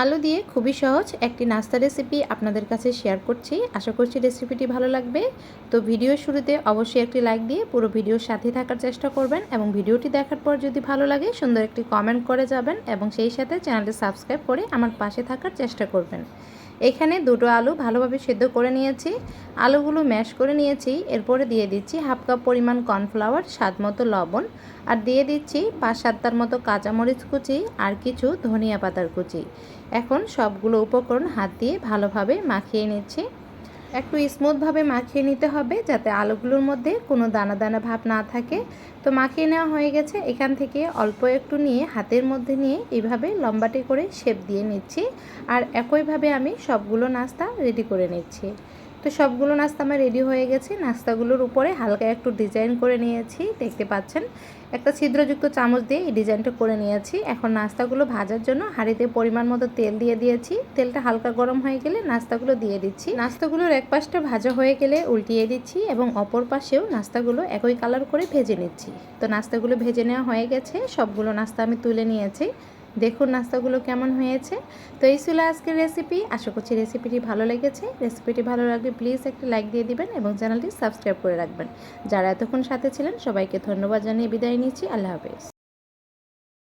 আলু দিয়ে খুবই সহজ একটি নাস্তা রেসিপি আপনাদের কাছে শেয়ার করছি। আশা করছি রেসিপিটি ভালো লাগবে। তো ভিডিওর শুরুতে অবশ্যই একটি লাইক দিয়ে পুরো ভিডিওর সাথে থাকার চেষ্টা করবেন এবং ভিডিওটি দেখার পর যদি ভালো লাগে সুন্দর একটি কমেন্ট করে যাবেন এবং সেই সাথে চ্যানেলটি সাবস্ক্রাইব করে আমার পাশে থাকার চেষ্টা করবেন। এখানে দুটো আলু ভালোভাবে সেদ্ধ করে নিয়েছি, আলুগুলো ম্যাশ করে নিয়েছি। এরপরে দিয়ে দিচ্ছি হাফ কাপ পরিমাণ কর্নফ্লাওয়ার, স্বাদ মতো লবণ, আর দিয়ে দিচ্ছি 5-7টার মতো কাঁচামরিচ কুচি আর কিছু ধনিয়া পাতার কুচি। এখন সবগুলো উপকরণ হাত দিয়ে ভালোভাবে মাখিয়ে নিচ্ছি। একটু স্মুথভাবে মাখিয়ে নিতে হবে যাতে আলুগুলোর মধ্যে কোনো দানা দানা ভাব না থাকে। তো মাখিয়ে নেওয়া হয়ে গেছে। এখান থেকে অল্প একটু নিয়ে হাতের মধ্যে নিয়ে এইভাবে লম্বাটে করে শেপ দিয়ে নিচ্ছি। আর একইভাবে আমি সবগুলো নাস্তা রেডি করে নিচ্ছি। তো সবগুলো নাস্তা আমার রেডি হয়ে গেছে। নাস্তাগুলোর উপরে হালকা একটু ডিজাইন করে নিয়েছি, দেখতে পাচ্ছেন। একটা ছিদ্রযুক্ত চামচ দিয়ে এই ডিজাইনটা করে নিয়েছি। এখন নাস্তাগুলো ভাজার জন্য হাঁড়িতে পরিমাণ মতো তেল দিয়ে দিয়েছি। তেলটা হালকা গরম হয়ে গেলে নাস্তাগুলো দিয়ে দিচ্ছি। নাস্তাগুলোর এক পাশটা ভাজা হয়ে গেলে উল্টিয়ে দিচ্ছি এবং অপর পাশেও নাস্তাগুলো একই কালার করে ভেজে নিচ্ছি। তো নাস্তাগুলো ভেজে নেওয়া হয়ে গেছে। সবগুলো নাস্তা আমি তুলে নিয়েছি। দেখুন নাস্তাগুলো কেমন হয়েছে। তো এই ছিল আজকের রেসিপি। আশা করছি রেসিপিটি ভালো লেগেছে। রেসিপিটি ভালো লাগলে প্লিজ একটা লাইক দিয়ে দিবেন এবং চ্যানেলটি সাবস্ক্রাইব করে রাখবেন। যারা এতক্ষণ সাথে ছিলেন সবাইকে ধন্যবাদ জানিয়ে বিদায় নিচ্ছি। আল্লাহ হাফেজ।